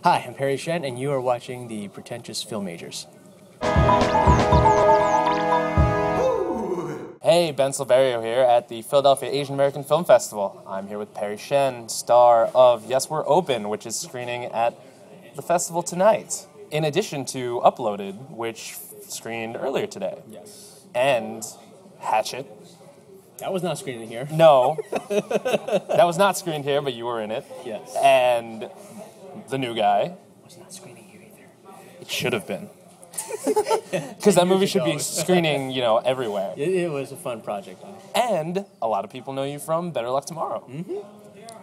Hi, I'm Parry Shen, and you are watching the Pretentious Film Majors. Hey, Ben Silverio here at the Philadelphia Asian American Film Festival. I'm here with Parry Shen, star of Yes, We're Open, which is screening at the festival tonight, in addition to Uploaded, which screened earlier today. Yes. And Hatchet. That was not screening here. No, that was not screened here, but you were in it. Yes. And The New Guy. Was not screening here either. It should have been. Because that movie should be screening, everywhere. It was a fun project. And a lot of people know you from Better Luck Tomorrow. Mm-hmm.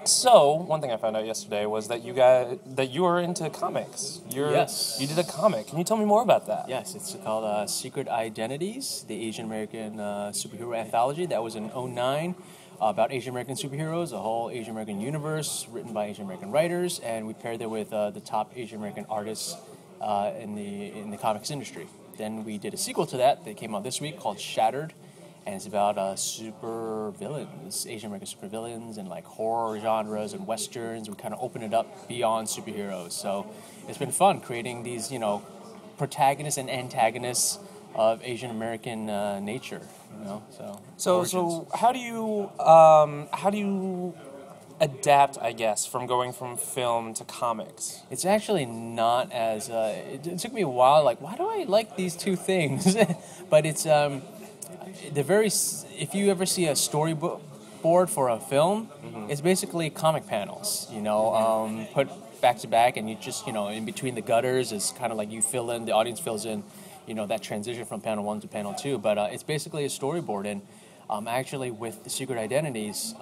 So, one thing I found out yesterday was that you are into comics. Yes. You did a comic. Can you tell me more about that? Yes, it's called Secret Identities, the Asian American superhero anthology. That was in 2009, about Asian American superheroes, a whole Asian American universe written by Asian American writers, and we paired it with the top Asian American artists in the comics industry. Then we did a sequel to that came out this week called Shattered, and it's about super villains, Asian American super villains, and like horror genres and westerns. We kind of open it up beyond superheroes. So it's been fun creating these, protagonists and antagonists of Asian American nature. So how do you adapt, I guess, from going from film to comics? It's actually not as. It took me a while. Like, why do I like these two things? But it's If you ever see a storyboard for a film, it's basically comic panels. Put back to back, and you just in between the gutters is kind of like you fill in. The audience fills in, that transition from panel 1 to panel 2. But it's basically a storyboard, and actually with the Secret Identities,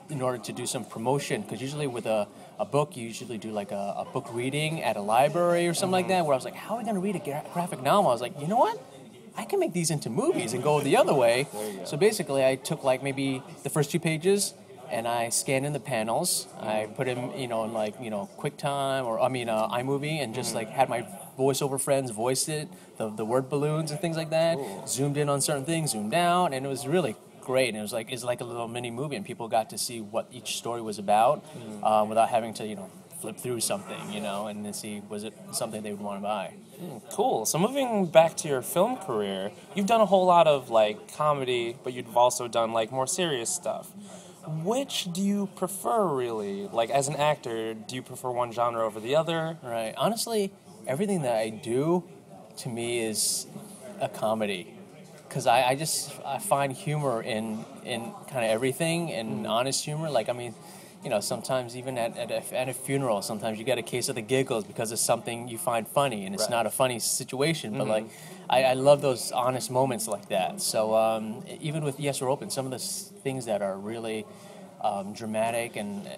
in order to do some promotion, because usually with a book, you usually do like a book reading at a library or something like that, where I was like, how are we going to read a graphic novel? I was like, you know what? I can make these into movies and go the other way. So basically, I took like maybe the first 2 pages, and I scanned in the panels. I put them, in QuickTime or iMovie, and just like had my voiceover friends voice it, the word balloons and things like that. Ooh. Zoomed in on certain things, zoomed out, and it was really great. And it's like a little mini movie, and people got to see what each story was about without having to flip through something, and then see was it something they would want to buy. Cool. So moving back to your film career, you've done a whole lot of like comedy, but you've also done like more serious stuff. Which do you prefer, really? Like, as an actor, do you prefer one genre over the other? Right. Honestly, everything that I do, to me, is a comedy. Because I find humor in kind of everything, and honest humor. Like, sometimes even at a funeral, sometimes you get a case of the giggles because it's something you find funny, and it's not a funny situation. But like, I love those honest moments like that. So even with Yes, We're Open, some of the things that are really dramatic, and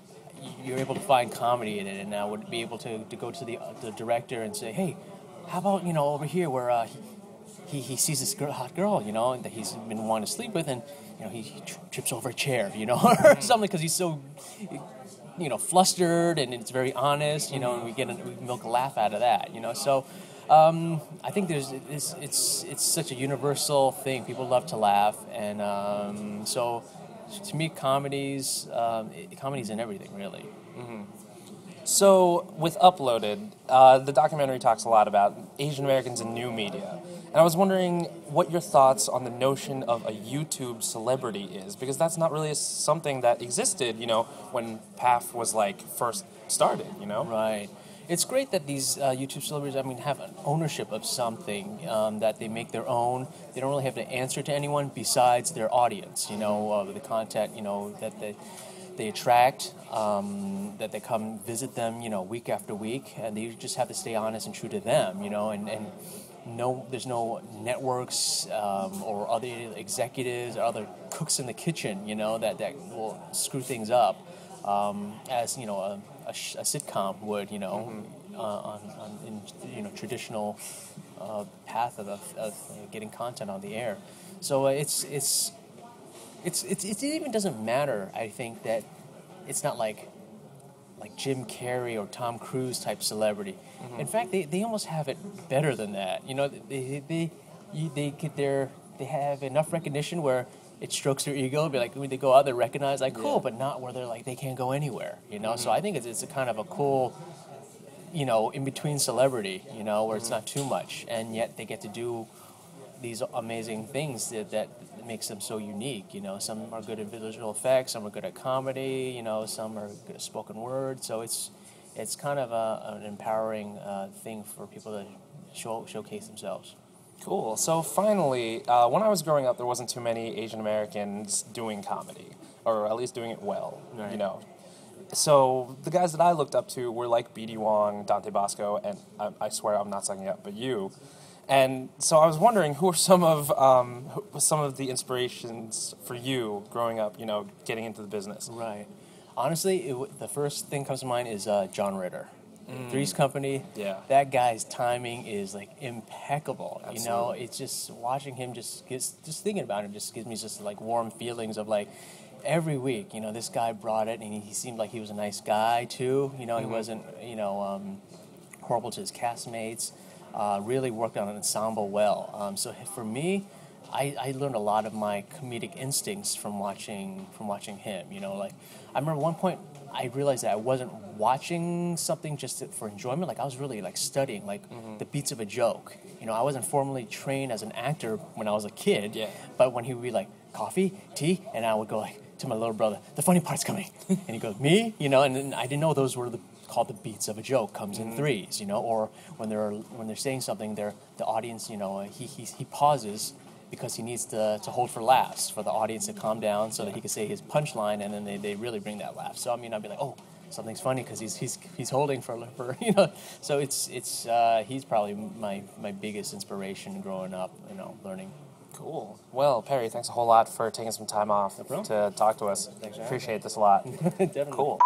you're able to find comedy in it. And I would be able to go to the director and say, hey, how about over here where he sees this hot girl, that he's been wanting to sleep with, and he trips over a chair, or something, because he's so, flustered, and it's very honest, and we milk a laugh out of that, So I think it's such a universal thing. People love to laugh, and so to me, comedy's in everything, really. Mm-hmm. So with Uploaded, the documentary talks a lot about Asian Americans in new media. And I was wondering what your thoughts on the notion of a YouTube celebrity is, because that's not really something that existed, when PAF was first started, Right. It's great that these YouTube celebrities, have an ownership of something that they make their own. They don't really have to answer to anyone besides their audience, the content, that they attract, that they come visit them, week after week, and they just have to stay honest and true to them, and no, there's no networks or other executives or other cooks in the kitchen, that will screw things up, as a sitcom would, in traditional path of getting content on the air. So it even doesn't matter. I think that it's not like Jim Carrey or Tom Cruise type celebrity. Mm-hmm. In fact, they almost have it better than that. They have enough recognition where it strokes their ego. Be like when they go out, they're recognized, cool, but not where they're they can't go anywhere. So I think it's a kind of a cool you know, in between celebrity, you know, where it's not too much, and yet they get to do these amazing things that makes them so unique. You know, some are good at visual effects, some are good at comedy, you know, some are good at spoken word. So it's kind of an empowering thing for people to showcase themselves. Cool. So finally, when I was growing up, there wasn't too many Asian Americans doing comedy, or at least doing it well. Right. You know. So the guys that I looked up to were like B.D. Wong, Dante Bosco, and I swear I'm not sucking up, but you. And so I was wondering, who are some of the inspirations for you growing up? You know, getting into the business. Right. Honestly, the first thing comes to mind is John Ritter. Three's Company. Yeah. That guy's timing is like impeccable. Absolutely. You know, it's just watching him just thinking about him just gives me just like warm feelings of like every week. You know, this guy brought it, and he seemed like he was a nice guy too. You know, he wasn't horrible to his castmates. Really worked on an ensemble well. So for me, I learned a lot of my comedic instincts from watching him. You know, like I remember one point I realized that I wasn't watching something just for enjoyment. Like I was really like studying like the beats of a joke. You know, I wasn't formally trained as an actor when I was a kid. Yeah. But when he would be like coffee, tea, and I would go like to my little brother, the funny part's coming, and he goes me, you know, and then I didn't know those were called the beats of a joke, comes in threes, you know, or when they're saying something, the audience, you know, he pauses because he needs to hold for laughs for the audience to calm down so that he can say his punchline, and then they really bring that laugh. So I mean, I'd be like, oh, something's funny because he's holding for you know. So it's he's probably my biggest inspiration growing up, you know, learning. Cool. Well, Parry, thanks a whole lot for taking some time off problem. to talk to us. Thanks for having me. Appreciate this a lot. Definitely. Cool.